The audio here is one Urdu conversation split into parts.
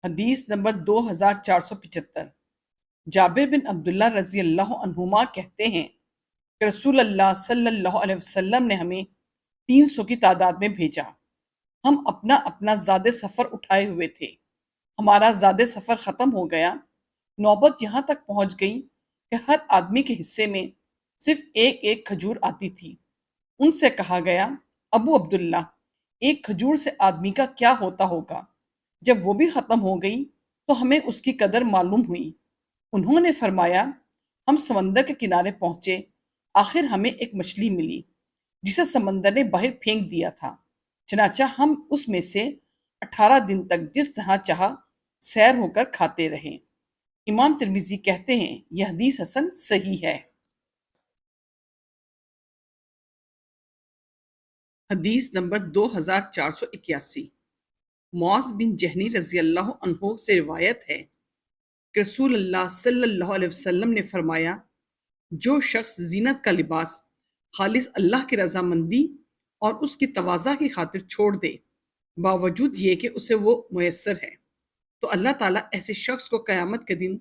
حدیث نمبر 2475۔ جابر بن عبداللہ رضی اللہ عنہما کہتے ہیں کہ رسول اللہ صلی اللہ علیہ وسلم نے ہمیں 300 کی تعداد میں بھیجا۔ ہم اپنا اپنا زاد سفر اٹھائے ہوئے تھے۔ ہمارا زاد سفر ختم ہو گیا۔ نوبت یہاں تک پہنچ گئی کہ ہر آدمی کے حصے میں صرف ایک ایک کھجور آتی تھی۔ ان سے کہا گیا، ابو عبداللہ، ایک کھجور سے آدمی کا کیا ہوتا ہوگا؟ جب وہ بھی ختم ہو گئی تو ہمیں اس کی قدر معلوم ہوئی۔ انہوں نے فرمایا، ہم سمندر کے کنارے پہنچے، آخر ہمیں ایک مچھلی ملی جسے سمندر نے باہر پھینک دیا تھا۔ چنانچہ ہم اس میں سے 18 دن تک جس طرح چاہا سیر ہو کر کھاتے رہے۔ امام ترمذی کہتے ہیں یہ حدیث حسن صحیح ہے۔ حدیث نمبر 2481۔ معاذ بن جہنی رضی اللہ عنہ سے روایت ہے کہ رسول اللہ صلی اللہ علیہ وسلم نے فرمایا، جو شخص زینت کا لباس خالص اللہ کی رضامندی اور اس کی تواضع کی خاطر چھوڑ دے، باوجود یہ کہ اسے وہ میسر ہے، تو اللہ تعالیٰ ایسے شخص کو قیامت کے دن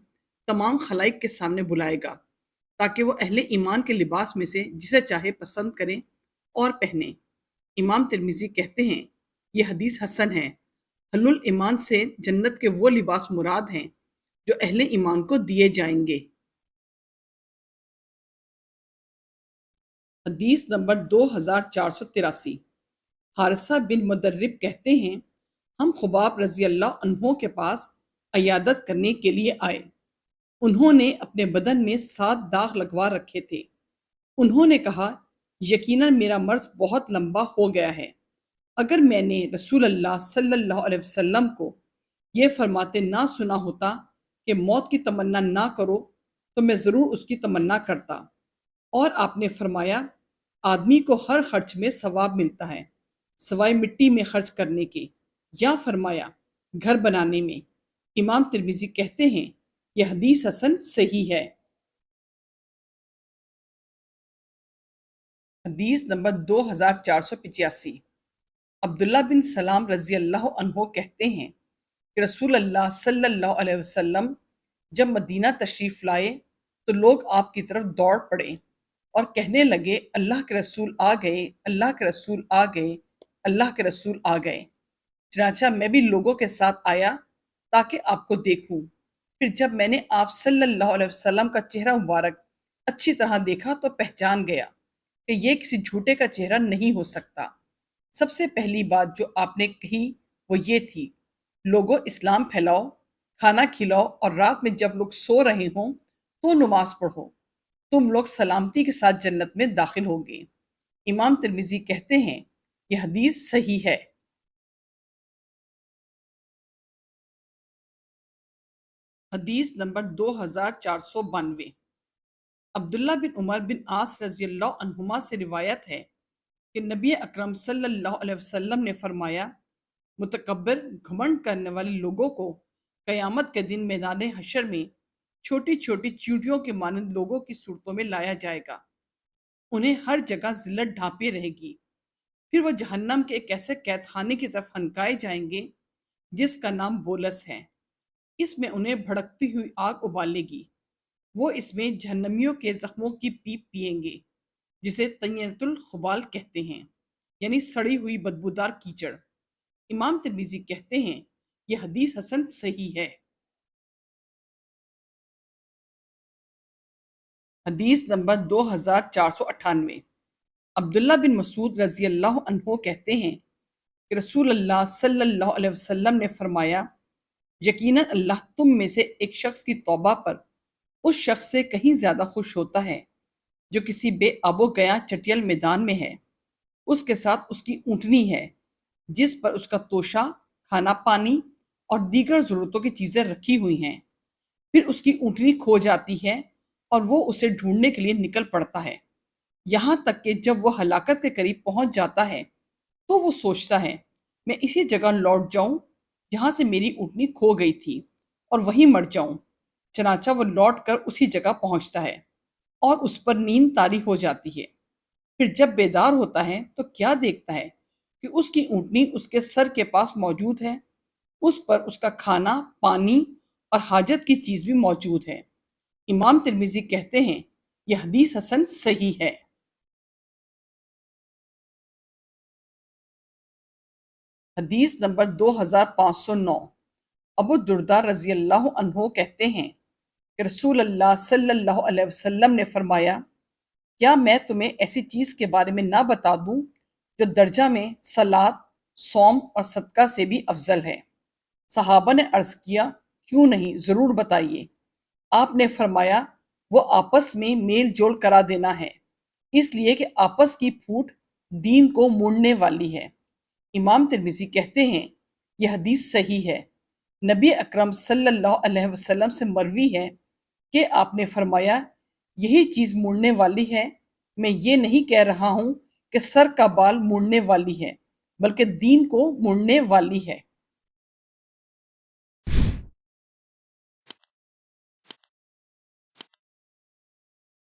تمام خلائق کے سامنے بلائے گا تاکہ وہ اہل ایمان کے لباس میں سے جسے چاہے پسند کریں اور پہنے۔ امام ترمذی کہتے ہیں یہ حدیث حسن ہے۔ حل الایمان سے جنت کے وہ لباس مراد ہیں جو اہل ایمان کو دیے جائیں گے۔ حدیث نمبر 2483۔ حارثہ بن مدرب کہتے ہیں ہم خباب رضی اللہ عنہ کے پاس عیادت کرنے کے لیے آئے۔ انہوں نے اپنے بدن میں 7 داغ لگوا رکھے تھے۔ انہوں نے کہا، یقیناً میرا مرض بہت لمبا ہو گیا ہے۔ اگر میں نے رسول اللہ صلی اللہ علیہ وسلم کو یہ فرماتے نہ سنا ہوتا کہ موت کی تمنا نہ کرو تو میں ضرور اس کی تمنا کرتا۔ اور آپ نے فرمایا، آدمی کو ہر خرچ میں ثواب ملتا ہے سوائے مٹی میں خرچ کرنے کے، یا فرمایا گھر بنانے میں۔ امام ترمذی کہتے ہیں یہ حدیث حسن صحیح ہے۔ حدیث نمبر 2485۔ عبداللہ بن سلام رضی اللہ عنہ کہتے ہیں کہ رسول اللہ صلی اللہ علیہ وسلم جب مدینہ تشریف لائے تو لوگ آپ کی طرف دوڑ پڑے اور کہنے لگے، اللہ کے رسول آ گئے، اللہ کے رسول آ گئے، اللہ کے رسول آ گئے۔ چنانچہ میں بھی لوگوں کے ساتھ آیا تاکہ آپ کو دیکھوں۔ پھر جب میں نے آپ صلی اللہ علیہ وسلم کا چہرہ مبارک اچھی طرح دیکھا تو پہچان گیا کہ یہ کسی جھوٹے کا چہرہ نہیں ہو سکتا۔ سب سے پہلی بات جو آپ نے کہی وہ یہ تھی، لوگوں اسلام پھیلاؤ، کھانا کھلاؤ، اور رات میں جب لوگ سو رہے ہوں تو نماز پڑھو، تم لوگ سلامتی کے ساتھ جنت میں داخل ہوگے۔ امام ترمذی کہتے ہیں یہ حدیث صحیح ہے۔ حدیث نمبر 2492۔ عبداللہ بن عمر بن عاص رضی اللہ عنہما سے روایت ہے کہ نبی اکرم صلی اللہ علیہ وسلم نے فرمایا، متکبر گھمنڈ کرنے والے لوگوں کو قیامت کے دن میدان حشر میں چھوٹی چھوٹی چیونٹیوں کے مانند لوگوں کی صورتوں میں لایا جائے گا۔ انہیں ہر جگہ ذلت ڈھانپی رہے گی۔ پھر وہ جہنم کے ایک ایسے قید خانے کی طرف ہنکائے جائیں گے جس کا نام بولس ہے۔ اس میں انہیں بھڑکتی ہوئی آگ ابالے گی۔ وہ اس میں جہنمیوں کے زخموں کی پیپ پئیں گے جسے طینۃ الخبال کہتے ہیں، یعنی سڑی ہوئی بدبودار کیچڑ۔ امام ترمذی کہتے ہیں یہ حدیث حسن صحیح ہے۔ حدیث نمبر 2498۔ عبداللہ بن مسعود رضی اللہ عنہ کہتے ہیں کہ رسول اللہ صلی اللہ علیہ وسلم نے فرمایا، یقیناً اللہ تم میں سے ایک شخص کی توبہ پر اس شخص سے کہیں زیادہ خوش ہوتا ہے جو کسی بے آب و گیا چٹیل میدان میں ہے۔ اس کے ساتھ اس کی اونٹنی ہے جس پر اس کا توشہ، کھانا پانی اور دیگر ضرورتوں کی چیزیں رکھی ہوئی ہیں۔ پھر اس کی اونٹنی کھو جاتی ہے اور وہ اسے ڈھونڈنے کے لیے نکل پڑتا ہے، یہاں تک کہ جب وہ ہلاکت کے قریب پہنچ جاتا ہے تو وہ سوچتا ہے، میں اسی جگہ لوٹ جاؤں جہاں سے میری اونٹنی کھو گئی تھی اور وہیں مر جاؤں۔ چنانچہ وہ لوٹ کر اسی جگہ پہنچتا ہے۔ اور اس پر نیند طاری ہو جاتی ہے۔ پھر جب بیدار ہوتا ہے تو کیا دیکھتا ہے کہ اس کی اونٹنی اس کے سر کے پاس موجود ہے، اس پر اس کا کھانا، پانی اور حاجت کی چیز بھی موجود ہے۔ امام ترمذی کہتے ہیں یہ حدیث حسن صحیح ہے۔ حدیث نمبر 2509۔ ابو الدرداء رضی اللہ عنہ کہتے ہیں کہ رسول اللہ صلی اللہ علیہ وسلم نے فرمایا، کیا میں تمہیں ایسی چیز کے بارے میں نہ بتا دوں جو درجہ میں صلاۃ، صوم اور صدقہ سے بھی افضل ہے؟ صحابہ نے عرض کیا، کیوں نہیں، ضرور بتائیے۔ آپ نے فرمایا، وہ آپس میں میل جول کرا دینا ہے، اس لیے کہ آپس کی پھوٹ دین کو موڑنے والی ہے۔ امام ترمذی کہتے ہیں یہ حدیث صحیح ہے۔ نبی اکرم صلی اللہ علیہ وسلم سے مروی ہے کہ آپ نے فرمایا، یہی چیز موڑنے والی ہے۔ میں یہ نہیں کہہ رہا ہوں کہ سر کا بال موڑنے والی ہے، بلکہ دین کو موڑنے والی ہے۔